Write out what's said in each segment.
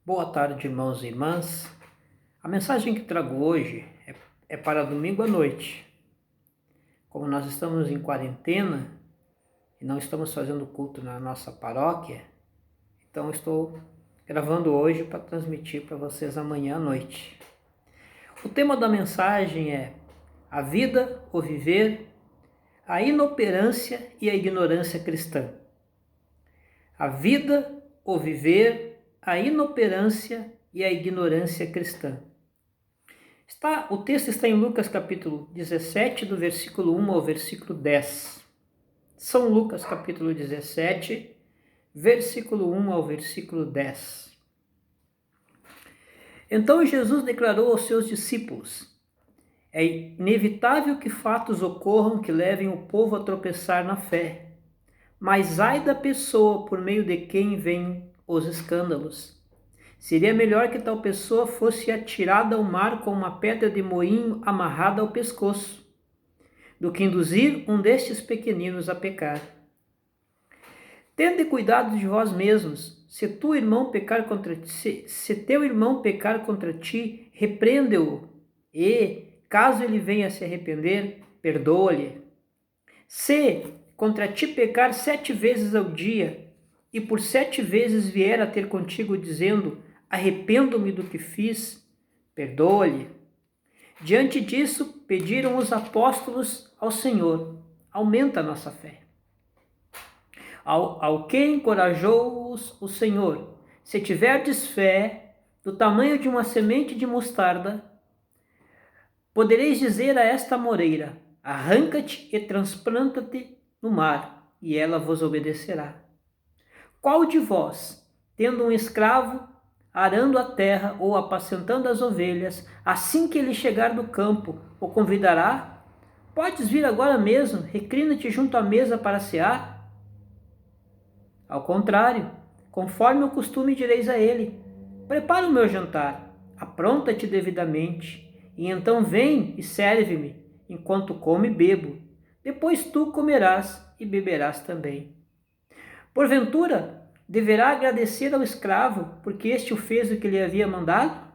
Boa tarde, irmãos e irmãs. A mensagem que trago hoje é para domingo à noite. Como nós estamos em quarentena e não estamos fazendo culto na nossa paróquia, então estou gravando hoje para transmitir para vocês amanhã à noite. O tema da mensagem é a vida, o viver, a inoperância e a ignorância cristã. A vida, o viver, a inoperância e a ignorância cristã. O texto está em Lucas capítulo 17, do versículo 1 ao versículo 10. São Lucas capítulo 17, versículo 1 ao versículo 10. Então Jesus declarou aos seus discípulos: é inevitável que fatos ocorram que levem o povo a tropeçar na fé. Mas ai da pessoa por meio de quem vêm os escândalos. Seria melhor que tal pessoa fosse atirada ao mar com uma pedra de moinho amarrada ao pescoço, do que induzir um destes pequeninos a pecar. Tende cuidado de vós mesmos. Se teu irmão pecar contra ti, repreende-o, e, caso ele venha a se arrepender, perdoa-lhe. Se contra ti pecar 7 vezes ao dia, e por 7 vezes vier a ter contigo dizendo: arrependo-me do que fiz, perdoa-lhe. Diante disso, pediram os apóstolos ao Senhor: aumenta a nossa fé. Ao que encorajou-os o Senhor: se tiverdes fé do tamanho de uma semente de mostarda, podereis dizer a esta moreira: arranca-te e transplanta-te no mar, e ela vos obedecerá. Qual de vós, tendo um escravo, arando a terra ou apacentando as ovelhas, assim que ele chegar do campo, o convidará? Podes vir agora mesmo, reclina-te junto à mesa para cear? Ao contrário, conforme o costume direis a ele: prepara o meu jantar, apronta-te devidamente, e então vem e serve-me, enquanto como e bebo. Depois tu comerás e beberás também. Porventura, deverá agradecer ao escravo, porque este o fez o que lhe havia mandado?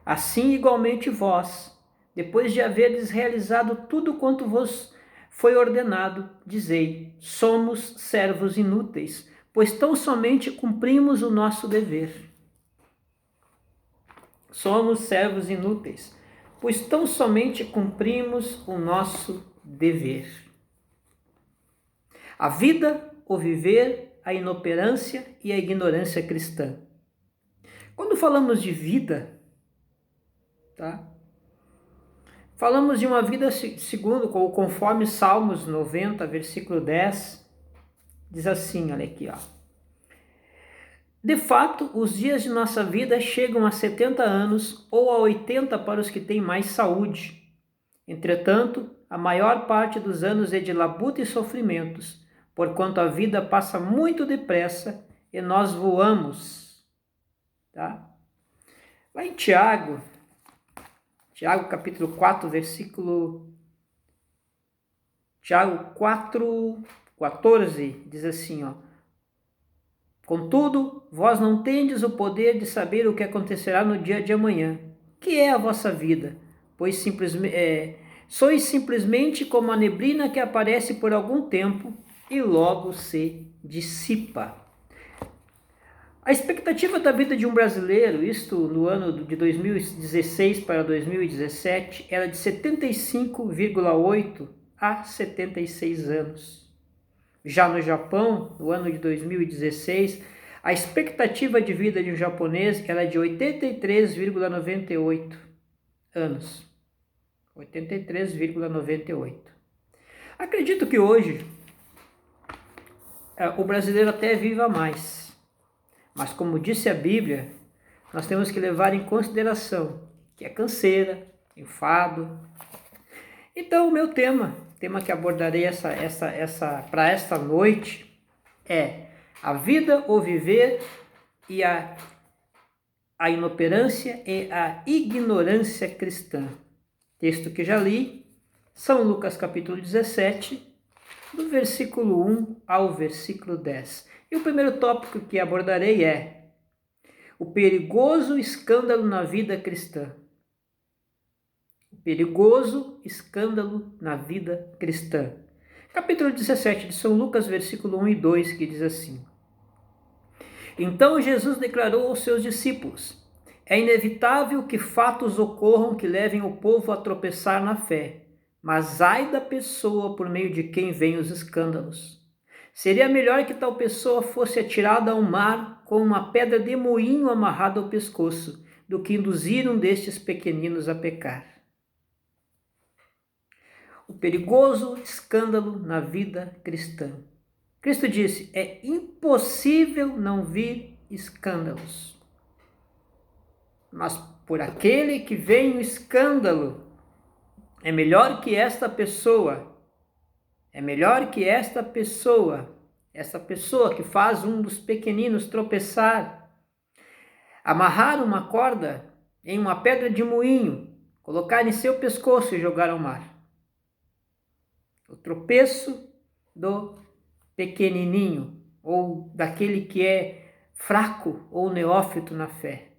Assim, igualmente vós, depois de haverdes realizado tudo quanto vos foi ordenado, dizei: somos servos inúteis, pois tão somente cumprimos o nosso dever. Somos servos inúteis, pois tão somente cumprimos o nosso dever. A vida, o viver, a inoperância e a ignorância cristã. Quando falamos de vida, tá? Falamos de uma vida segundo ou conforme Salmos 90, versículo 10, diz assim, olha aqui, ó. De fato, os dias de nossa vida chegam a 70 anos ou a 80 para os que têm mais saúde. Entretanto, a maior parte dos anos é de labuta e sofrimentos, porquanto a vida passa muito depressa e nós voamos. Tá? Lá em Tiago capítulo 4, Tiago 4, 14, diz assim, ó. Contudo, vós não tendes o poder de saber o que acontecerá no dia de amanhã. Que é a vossa vida? Pois sois simplesmente como a neblina que aparece por algum tempo e logo se dissipa. A expectativa da vida de um brasileiro, isto no ano de 2016 para 2017, era de 75,8 a 76 anos. Já no Japão, no ano de 2016, a expectativa de vida de um japonês era de 83,98 anos. 83,98. Acredito que hoje o brasileiro até viva mais. Mas como disse a Bíblia, nós temos que levar em consideração que é canseira, enfado. Então o meu tema que abordarei para esta noite é a vida, o viver e a inoperância e a ignorância cristã. Texto que já li, São Lucas capítulo 17, do versículo 1 ao versículo 10. E o primeiro tópico que abordarei é O perigoso escândalo na vida cristã. O perigoso escândalo na vida cristã. Capítulo 17 de São Lucas, versículo 1 e 2, que diz assim: Então Jesus declarou aos seus discípulos: É inevitável que fatos ocorram que levem o povo a tropeçar na fé, mas ai da pessoa por meio de quem vêm os escândalos. Seria melhor que tal pessoa fosse atirada ao mar com uma pedra de moinho amarrada ao pescoço, do que induzir um destes pequeninos a pecar. O perigoso escândalo na vida cristã. Cristo disse: é impossível não vir escândalos. Mas por aquele que vem o escândalo, é melhor que esta pessoa essa pessoa que faz um dos pequeninos tropeçar, amarrar uma corda em uma pedra de moinho, colocar em seu pescoço e jogar ao mar. O tropeço do pequenininho, ou daquele que é fraco ou neófito na fé.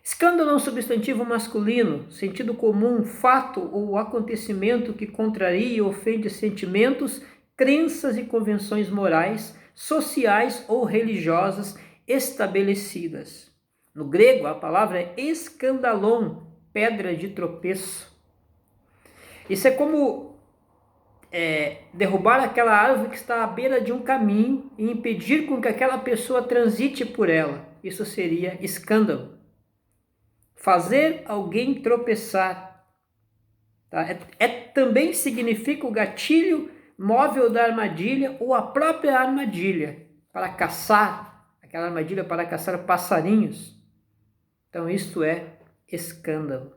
Escândalo é um substantivo masculino, sentido comum, fato ou acontecimento que contraria e ofende sentimentos, crenças e convenções morais, sociais ou religiosas estabelecidas. No grego, a palavra é escandalon, pedra de tropeço. Isso é como derrubar aquela árvore que está à beira de um caminho e impedir com que aquela pessoa transite por ela. Isso seria escândalo. Fazer alguém tropeçar. Tá? Também significa o gatilho móvel da armadilha ou a própria armadilha para caçar, aquela armadilha para caçar passarinhos. Então isto é escândalo.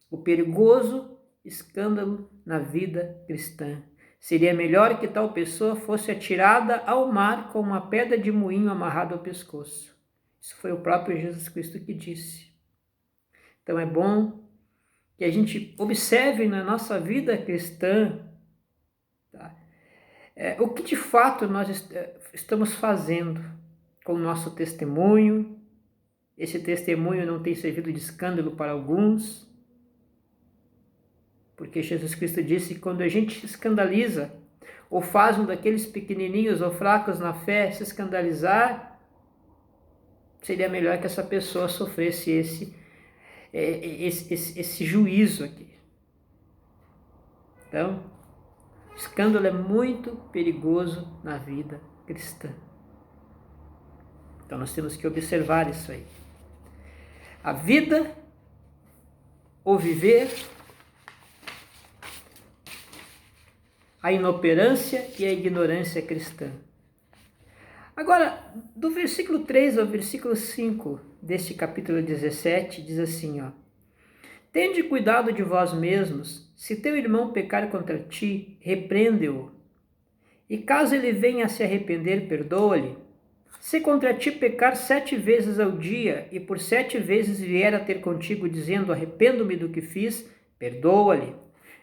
O perigoso escândalo na vida cristã. Seria melhor que tal pessoa fosse atirada ao mar com uma pedra de moinho amarrada ao pescoço. Isso foi o próprio Jesus Cristo que disse. Então é bom que a gente observe na nossa vida cristã, tá? O que de fato nós estamos fazendo com o nosso testemunho. Esse testemunho não tem servido de escândalo para alguns, porque Jesus Cristo disse que quando a gente se escandaliza, ou faz um daqueles pequenininhos ou fracos na fé se escandalizar, seria melhor que essa pessoa sofresse esse juízo aqui. Então, escândalo é muito perigoso na vida cristã. Então nós temos que observar isso aí. A vida, o viver, a inoperância e a ignorância cristã. Agora, do versículo 3 ao versículo 5 deste capítulo 17, diz assim, ó: Tende cuidado de vós mesmos, se teu irmão pecar contra ti, repreende-o. E caso ele venha a se arrepender, perdoa-lhe. Se contra ti pecar 7 vezes ao dia, e por 7 vezes vier a ter contigo, dizendo, arrependo-me do que fiz, perdoa-lhe.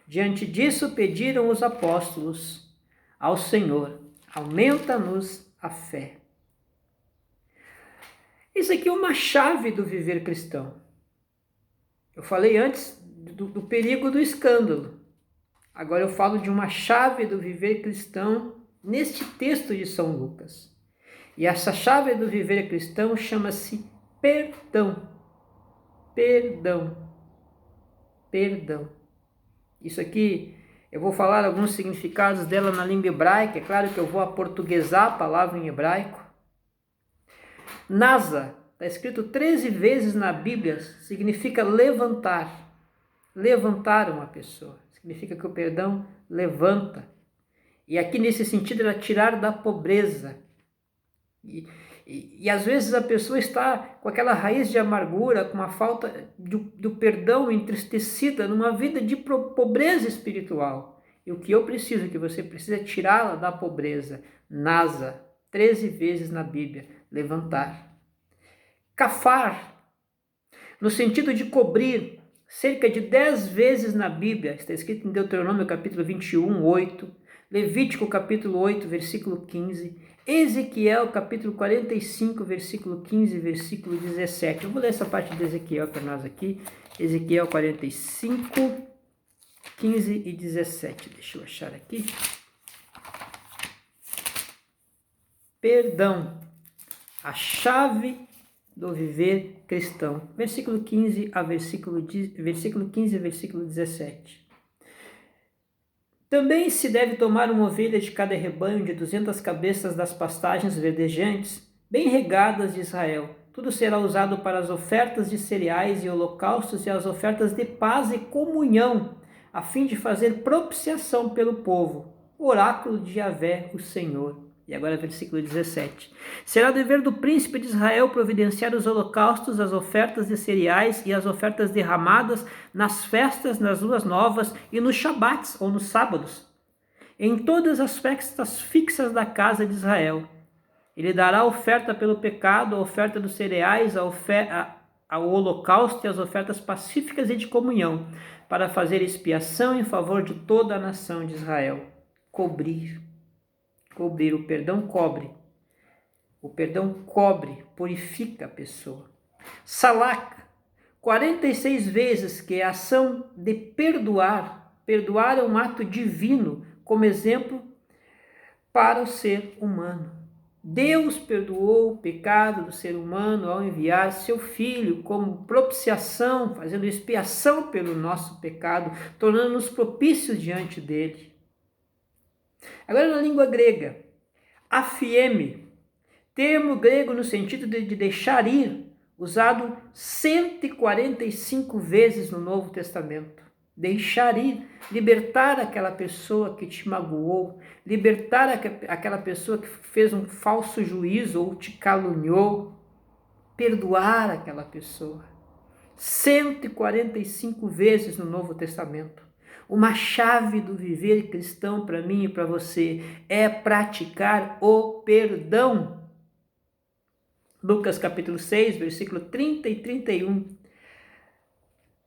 Diante disso pediram os apóstolos ao Senhor, aumenta-nos a fé. Isso aqui é uma chave do viver cristão. Eu falei antes do perigo do escândalo. Agora eu falo de uma chave do viver cristão neste texto de São Lucas. E essa chave do viver cristão chama-se perdão. Perdão. Perdão. Isso aqui, eu vou falar alguns significados dela na língua hebraica. É claro que eu vou aportuguesar a palavra em hebraico. Nasa, está escrito 13 vezes na Bíblia, significa levantar. Levantar uma pessoa. Significa que o perdão levanta. E aqui nesse sentido era tirar da pobreza. E às vezes a pessoa está com aquela raiz de amargura, com a falta do perdão, entristecida, numa vida de pobreza espiritual. E o que eu preciso, que você precisa, é tirá-la da pobreza. Nasa, 13 vezes na Bíblia, levantar. Cafar, no sentido de cobrir, cerca de 10 vezes na Bíblia, está escrito em Deuteronômio capítulo 21, 8, Levítico capítulo 8, versículo 15, Ezequiel capítulo 45, versículo 15 e versículo 17. Eu vou ler essa parte de Ezequiel para nós aqui. Ezequiel 45, 15 e 17. Deixa eu achar aqui. Perdão, a chave do viver cristão. Versículo 15 a versículo 15 e versículo 17. Também se deve tomar uma ovelha de cada rebanho de 200 cabeças das pastagens verdejantes, bem regadas de Israel. Tudo será usado para as ofertas de cereais e holocaustos e as ofertas de paz e comunhão, a fim de fazer propiciação pelo povo. Oráculo de Yahvé, o Senhor. E agora versículo 17. Será dever do príncipe de Israel providenciar os holocaustos, as ofertas de cereais e as ofertas derramadas nas festas, nas luas novas e nos shabates ou nos sábados, em todas as festas fixas da casa de Israel. Ele dará a oferta pelo pecado, a oferta dos cereais, ao holocausto e as ofertas pacíficas e de comunhão, para fazer expiação em favor de toda a nação de Israel. Cobrir, o perdão cobre. O perdão cobre, purifica a pessoa. Salaca, 46 vezes, que é a ação de perdoar. Perdoar é um ato divino, como exemplo para o ser humano. Deus perdoou o pecado do ser humano ao enviar seu Filho como propiciação, fazendo expiação pelo nosso pecado, tornando-nos propícios diante dele. Agora, na língua grega, afieme, termo grego no sentido de deixar ir, usado 145 vezes no Novo Testamento. Deixar ir, libertar aquela pessoa que te magoou, libertar aquela pessoa que fez um falso juízo ou te caluniou, perdoar aquela pessoa. 145 vezes no Novo Testamento. Uma chave do viver cristão para mim e para você é praticar o perdão. Lucas capítulo 6, versículo 30 e 31.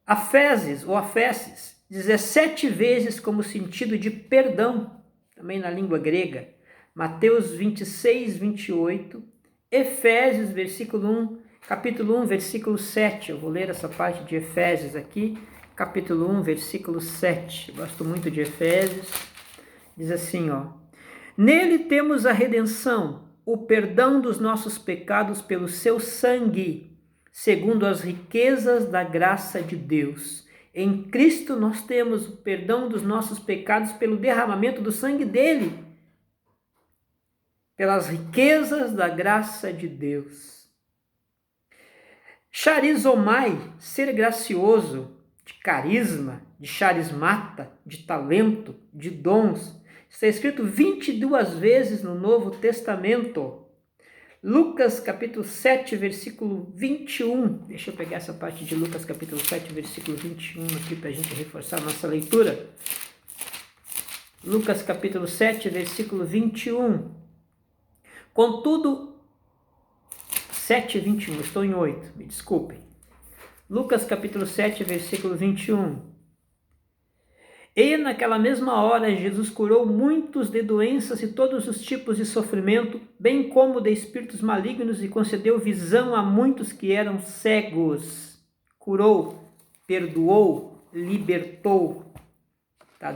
Aféses ou aféses, 17 vezes como sentido de perdão, também na língua grega. Mateus 26, 28. Efésios, capítulo 1, versículo 7. Eu vou ler essa parte de Efésios aqui. Capítulo 1, versículo 7. Eu gosto muito de Efésios. Diz assim, ó. Nele temos a redenção, o perdão dos nossos pecados pelo seu sangue, segundo as riquezas da graça de Deus. Em Cristo nós temos o perdão dos nossos pecados pelo derramamento do sangue dele, pelas riquezas da graça de Deus. Charizomai, ser gracioso, de carisma, de charismata, de talento, de dons. Está escrito 22 vezes no Novo Testamento. Lucas capítulo 7, versículo 21. Deixa eu pegar essa parte de Lucas capítulo 7, versículo 21 aqui para a gente reforçar a nossa leitura. Lucas capítulo 7, versículo 21. Contudo, 7, 21, estou em 8, me desculpem. Lucas capítulo 7, versículo 21. E naquela mesma hora Jesus curou muitos de doenças e todos os tipos de sofrimento, bem como de espíritos malignos, e concedeu visão a muitos que eram cegos. Curou, perdoou, libertou, tá?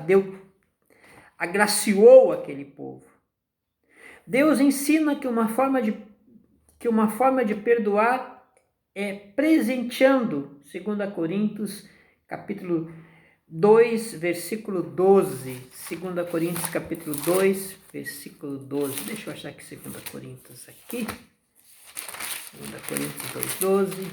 Agraciou aquele povo. Deus ensina que uma forma de perdoar é presenteando, 2 Coríntios capítulo 2, versículo 12. 2 Coríntios capítulo 2, versículo 12. Deixa eu achar aqui 2 Coríntios aqui. 2 Coríntios 2, 12.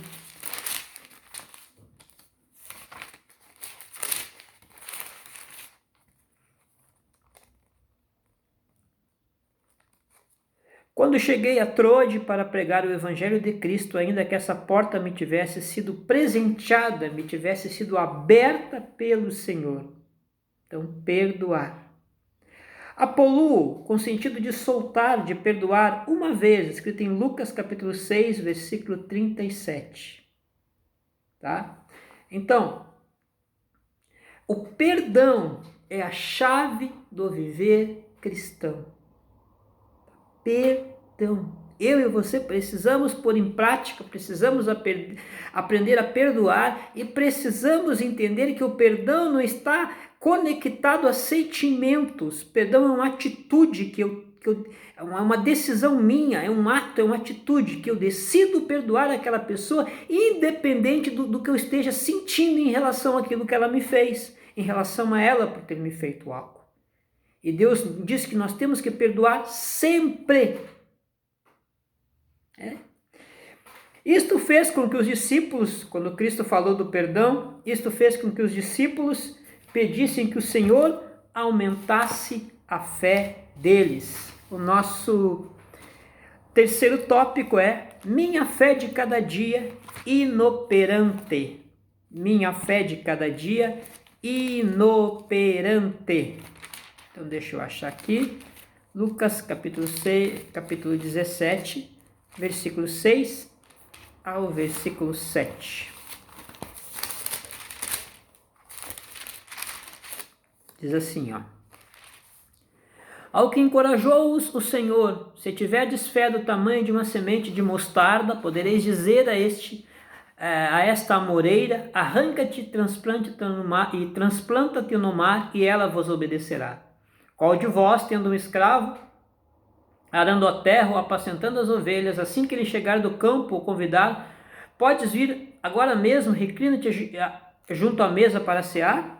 Quando cheguei a Troade para pregar o Evangelho de Cristo, ainda que essa porta me tivesse sido presenteada, me tivesse sido aberta pelo Senhor. Então, perdoar. Apoluo, com sentido de soltar, de perdoar uma vez, escrito em Lucas capítulo 6, versículo 37. Tá? Então, o perdão é a chave do viver cristão. Perdão. Eu e você precisamos pôr em prática, precisamos aprender a perdoar e precisamos entender que o perdão não está conectado a sentimentos. Perdão é uma atitude é uma decisão minha, é um ato, é uma atitude que eu decido perdoar aquela pessoa, independente do que eu esteja sentindo em relação àquilo que ela me fez, em relação a ela por ter me feito algo. E Deus diz que nós temos que perdoar sempre. Isto fez com que os discípulos, quando Cristo falou do perdão, isto fez com que os discípulos pedissem que o Senhor aumentasse a fé deles. O nosso terceiro tópico é minha fé de cada dia inoperante. Minha fé de cada dia inoperante. Então deixa eu achar aqui. Lucas capítulo 17, versículo 6 ao versículo 7. Diz assim, ó. Ao que encorajou-os o Senhor, se tiverdes fé do tamanho de uma semente de mostarda, podereis dizer a esta amoreira, arranca-te, transplanta-te no mar, e ela vos obedecerá. Qual de vós, tendo um escravo, arando a terra ou apacentando as ovelhas, assim que ele chegar do campo ou convidar, podes vir agora mesmo, reclina-te junto à mesa para cear?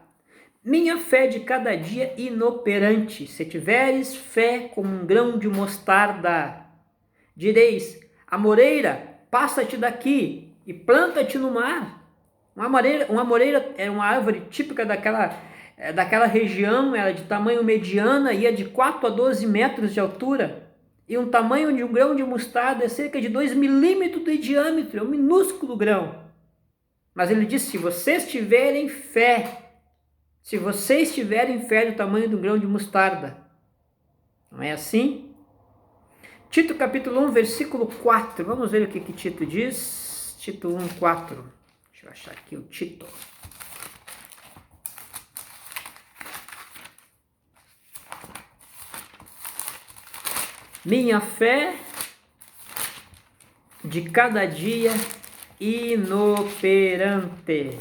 Minha fé de cada dia inoperante, se tiveres fé como um grão de mostarda, direis, amoreira, passa-te daqui e planta-te no mar. Uma amoreira é uma árvore típica daquela região, ela é de tamanho mediana, ia de 4 a 12 metros de altura, e um tamanho de um grão de mostarda é cerca de 2 milímetros de diâmetro, é um minúsculo grão. Mas ele disse, se vocês tiverem fé do tamanho do grão de mostarda, não é assim? Tito capítulo 1, versículo 4, vamos ver o que Tito diz, Tito 1, 4, deixa eu achar aqui o Tito. Minha fé de cada dia inoperante.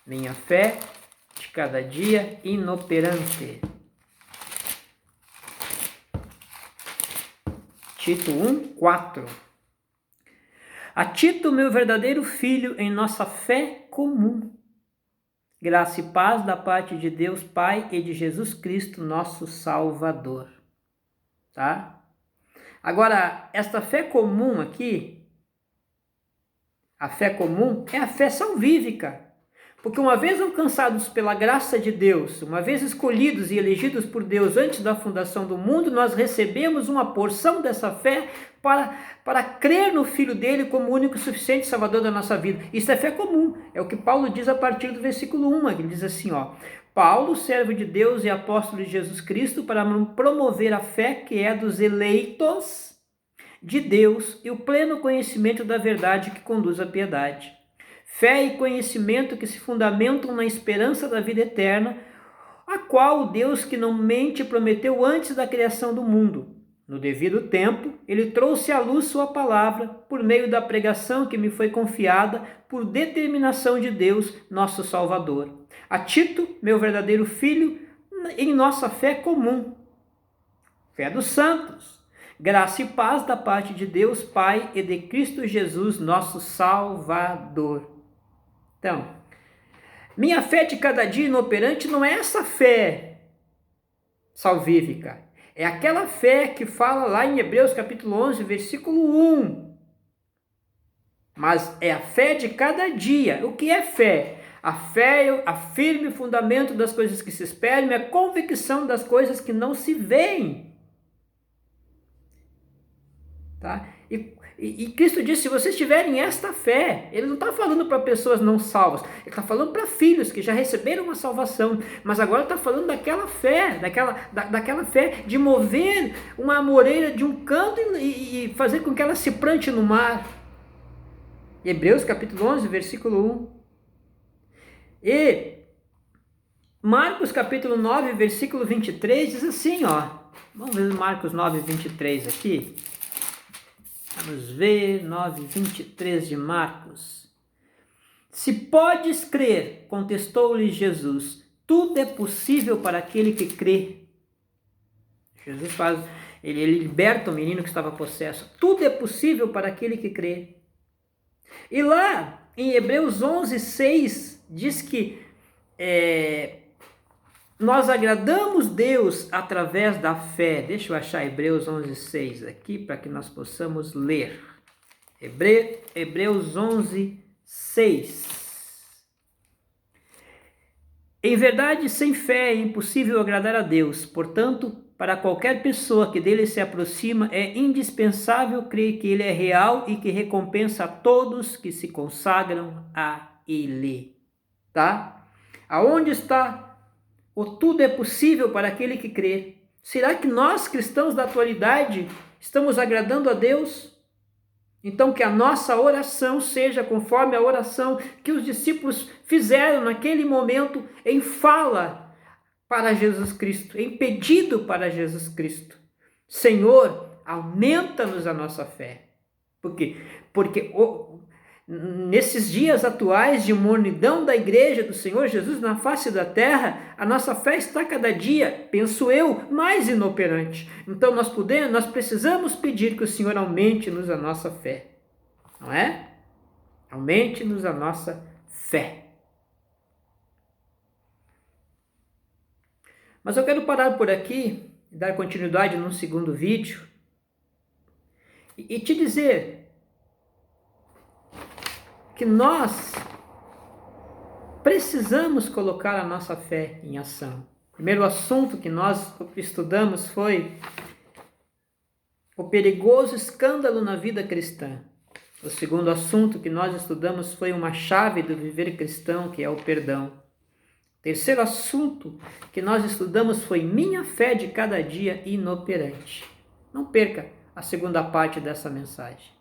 Minha fé de cada dia inoperante. Tito 1, 4. A Tito, meu verdadeiro filho, em nossa fé comum. Graça e paz da parte de Deus Pai e de Jesus Cristo, nosso Salvador. Tá? Agora, esta fé comum aqui, a fé comum é a fé salvífica. Porque uma vez alcançados pela graça de Deus, uma vez escolhidos e elegidos por Deus antes da fundação do mundo, nós recebemos uma porção dessa fé para crer no Filho dele como o único e suficiente Salvador da nossa vida. Isso é fé comum, é o que Paulo diz a partir do versículo 1, ele diz assim, ó, Paulo, servo de Deus e apóstolo de Jesus Cristo, para promover a fé que é dos eleitos de Deus e o pleno conhecimento da verdade que conduz à piedade. Fé e conhecimento que se fundamentam na esperança da vida eterna, a qual o Deus que não mente prometeu antes da criação do mundo. No devido tempo, ele trouxe à luz sua palavra, por meio da pregação que me foi confiada, por determinação de Deus, nosso Salvador. A Tito, meu verdadeiro filho, em nossa fé comum, fé dos santos, graça e paz da parte de Deus Pai e de Cristo Jesus, nosso Salvador. Então, minha fé de cada dia inoperante não é essa fé salvífica. É aquela fé que fala lá em Hebreus capítulo 11, versículo 1. Mas é a fé de cada dia. O que é fé? A fé é o firme fundamento das coisas que se esperam e a convicção das coisas que não se veem. Tá? E Cristo disse, se vocês tiverem esta fé, ele não está falando para pessoas não salvas, ele está falando para filhos que já receberam uma salvação, mas agora está falando daquela fé, daquela fé de mover uma amoreira de um canto e fazer com que ela se plante no mar. Hebreus capítulo 11, versículo 1. E Marcos capítulo 9, versículo 23 diz assim, ó. Vamos ver Marcos 9, 23 aqui. Vamos ver, 9, 23 de Marcos. Se podes crer, contestou-lhe Jesus, tudo é possível para aquele que crê. Jesus ele liberta o menino que estava possesso. Tudo é possível para aquele que crê. E lá, em Hebreus 11, 6, diz que nós agradamos Deus através da fé. Deixa eu achar Hebreus 11, 6 aqui, para que nós possamos ler. Hebreus 11, 6. Em verdade, sem fé é impossível agradar a Deus. Portanto, para qualquer pessoa que dele se aproxima, é indispensável crer que ele é real e que recompensa a todos que se consagram a ele. Tá? Aonde está o tudo é possível para aquele que crê? Será que nós, cristãos da atualidade, estamos agradando a Deus? Então, que a nossa oração seja conforme a oração que os discípulos fizeram naquele momento em fala para Jesus Cristo, em pedido para Jesus Cristo. Senhor, aumenta-nos a nossa fé. Por quê? Porque nesses dias atuais de mornidão da igreja do Senhor Jesus na face da terra, a nossa fé está cada dia, penso eu, mais inoperante. Então nós precisamos pedir que o Senhor aumente-nos a nossa fé, não é? Aumente-nos a nossa fé. Mas eu quero parar por aqui, dar continuidade num segundo vídeo e te dizer que nós precisamos colocar a nossa fé em ação. O primeiro assunto que nós estudamos foi o perigoso escândalo na vida cristã. O segundo assunto que nós estudamos foi uma chave do viver cristão, que é o perdão. O terceiro assunto que nós estudamos foi minha fé de cada dia inoperante. Não perca a segunda parte dessa mensagem.